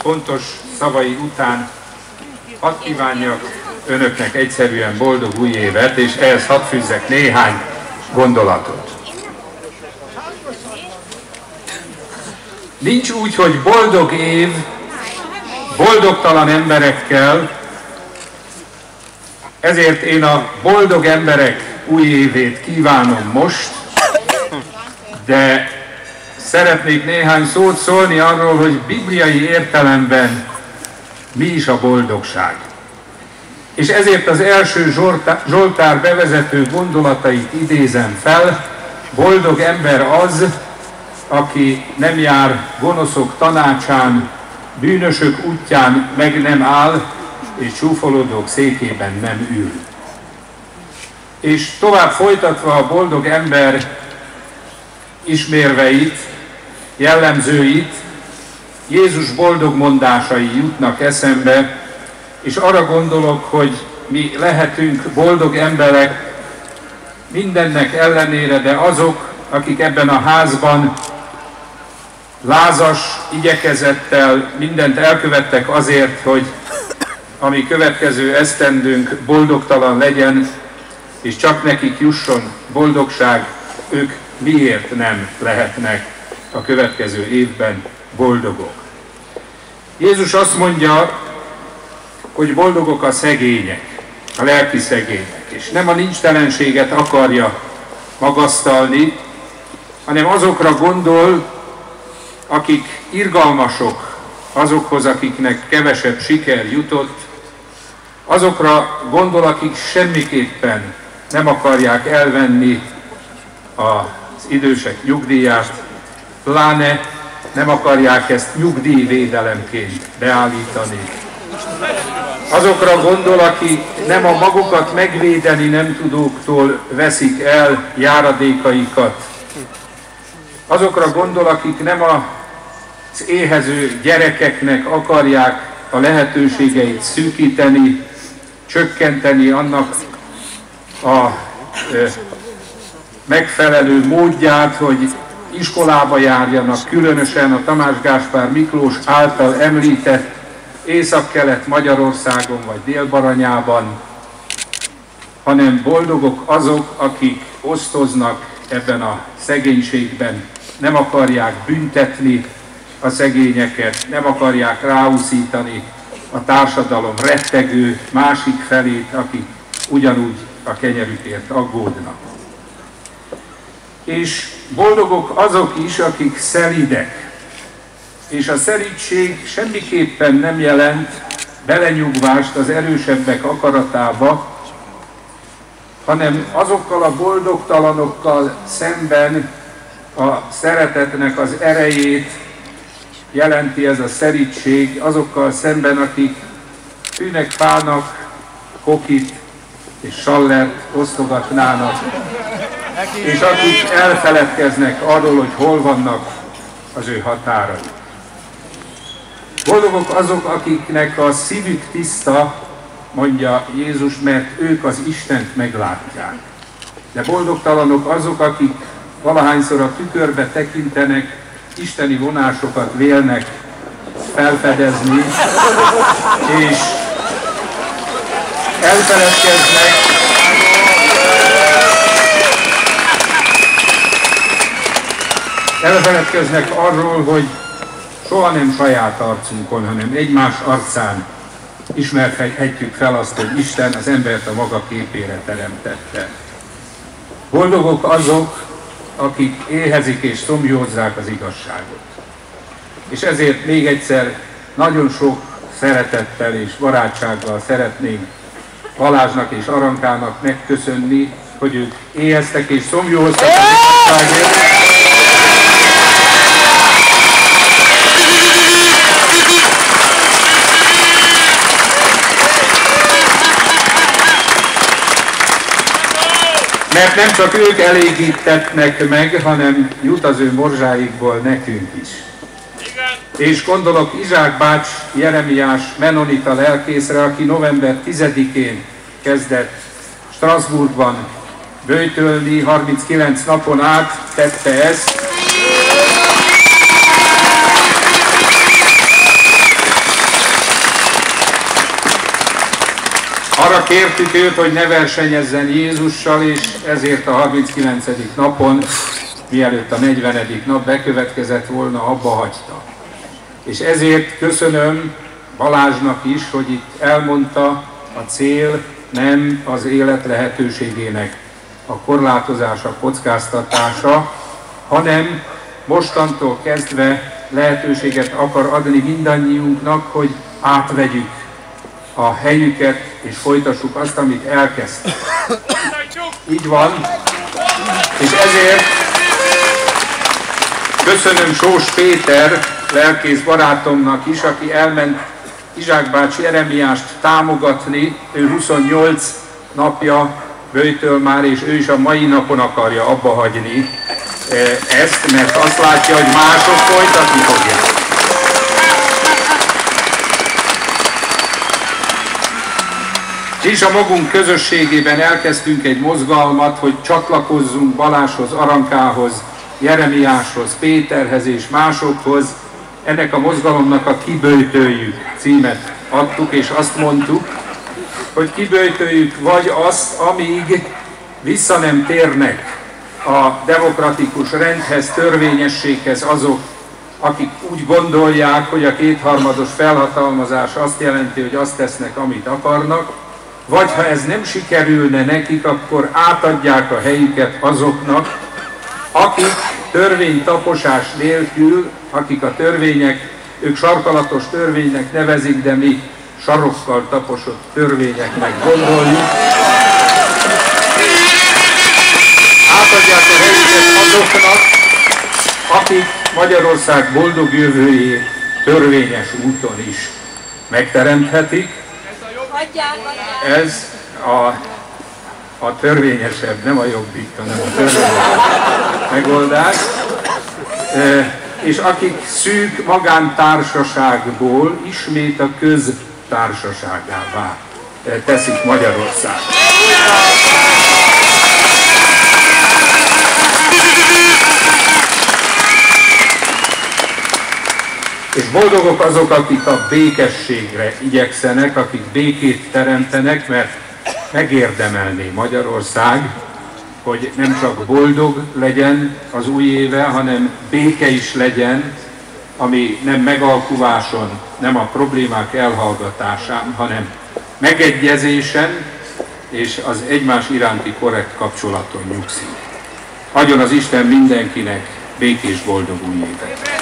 fontos szavai után hadd kívánjak önöknek egyszerűen boldog új évet, és ehhez hadd fűzzek néhány gondolatot. Nincs úgy, hogy boldog év boldogtalan emberekkel, ezért én a boldog emberek új évét kívánom most, de szeretnék néhány szót szólni arról, hogy bibliai értelemben mi is a boldogság. És ezért az első Zsoltár bevezető gondolatait idézem fel. Boldog ember az, aki nem jár gonoszok tanácsán, bűnösök útján meg nem áll, és csúfolódók székében nem ül. És tovább folytatva a boldog ember ismérveit, jellemzőit, Jézus boldog mondásai jutnak eszembe, és arra gondolok, hogy mi lehetünk boldog emberek mindennek ellenére, de azok, akik ebben a házban lázas igyekezettel mindent elkövettek azért, hogy a mi következő esztendőnk boldogtalan legyen, és csak nekik jusson boldogság, ők miért nem lehetnek a következő évben boldogok? Jézus azt mondja, hogy boldogok a szegények, a lelki szegények, és nem a nincstelenséget akarja magasztalni, hanem azokra gondol, akik irgalmasok, azokhoz, akiknek kevesebb siker jutott, azokra gondol, akik semmiképpen nem akarják elvenni az idősek nyugdíját, pláne nem akarják ezt nyugdíjvédelemként beállítani. Azokra gondol, akik nem a magukat megvédeni nem tudóktól veszik el járadékaikat. Azokra gondol, akik nem az éhező gyerekeknek akarják a lehetőségeit szűkíteni, csökkenteni annak a megfelelő módját, hogy iskolába járjanak, különösen a Tamás Gáspár Miklós által említett Észak-Kelet Magyarországon vagy Dél-Baranyában, hanem boldogok azok, akik osztoznak ebben a szegénységben, nem akarják büntetni a szegényeket, nem akarják ráúszítani a társadalom rettegő másik felét, akik ugyanúgy a kenyerükért aggódnak. És boldogok azok is, akik szelídek. És a szelídség semmiképpen nem jelent belenyugvást az erősebbek akaratába, hanem azokkal a boldogtalanokkal szemben a szeretetnek az erejét jelenti ez a szelídség, azokkal szemben, akik tűnek fának, kokit és sallert osztogatnának, és akik elfeledkeznek arról, hogy hol vannak az ő határai. Boldogok azok, akiknek a szívük tiszta, mondja Jézus, mert ők az Istent meglátják. De boldogtalanok azok, akik valahányszor a tükörbe tekintenek, isteni vonásokat vélnek felfedezni, és elfeledkeznek arról, hogy soha nem saját arcunkon, hanem egymás arcán ismerhetjük fel azt, hogy Isten az embert a maga képére teremtette. Boldogok azok, akik éhezik és szomjózzák az igazságot. És ezért még egyszer nagyon sok szeretettel és barátsággal szeretnénk Balázsnak és Arankának megköszönni, hogy ők éheztek és szomjóztak az igazságért. Mert nem csak ők elégítetnek meg, hanem jut az ő morzsáikból nekünk is. És gondolok Izsák bács Jeremiás menonita lelkészre, aki november 10-én kezdett Strasbourgban böjtölni, 39 napon át tette ezt. Arra kértük őt, hogy ne versenyezzen Jézussal, és ezért a 39. napon, mielőtt a 40. nap bekövetkezett volna, abba hagyta. És ezért köszönöm Balázsnak is, hogy itt elmondta, a cél nem az élet lehetőségének a korlátozása, kockáztatása, hanem mostantól kezdve lehetőséget akar adni mindannyiunknak, hogy átvegyük a helyüket és folytassuk azt, amit elkezdtük. Így van, és ezért köszönöm Sós Péter lelkész barátomnak is, aki elment Izsák bácsi Jeremiást támogatni, ő 28 napja böjtöl már, és ő is a mai napon akarja abba hagyni ezt, mert azt látja, hogy mások folytatni fogják. És a magunk közösségében elkezdtünk egy mozgalmat, hogy csatlakozzunk Balázshoz, Arankához, Jeremiáshoz, Péterhez és másokhoz. Ennek a mozgalomnak a Kiböjtöljük címet adtuk, és azt mondtuk, hogy kiböjtöljük vagy azt, amíg vissza nem térnek a demokratikus rendhez, törvényességhez azok, akik úgy gondolják, hogy a kétharmados felhatalmazás azt jelenti, hogy azt tesznek, amit akarnak, vagy ha ez nem sikerülne nekik, akkor átadják a helyüket azoknak, akik törvénytaposás nélkül, akik a törvények, ők sarkalatos törvénynek nevezik, de mi sarokkal taposott törvényeknek gondoljuk. Átadják a helyüket azoknak, akik Magyarország boldog jövőjét törvényes úton is megteremthetik. Ez a törvényesebb, nem a jobbik, hanem a törvényesebb megoldás. És akik szűk magántársaságból ismét a köztársaságává teszik Magyarországot. És boldogok azok, akik a békességre igyekszenek, akik békét teremtenek, mert megérdemelné Magyarország, hogy nem csak boldog legyen az új éve, hanem béke is legyen, ami nem megalkuváson, nem a problémák elhallgatásán, hanem megegyezésen és az egymás iránti korrekt kapcsolaton nyugszik. Adjon az Isten mindenkinek békés, boldog új évet!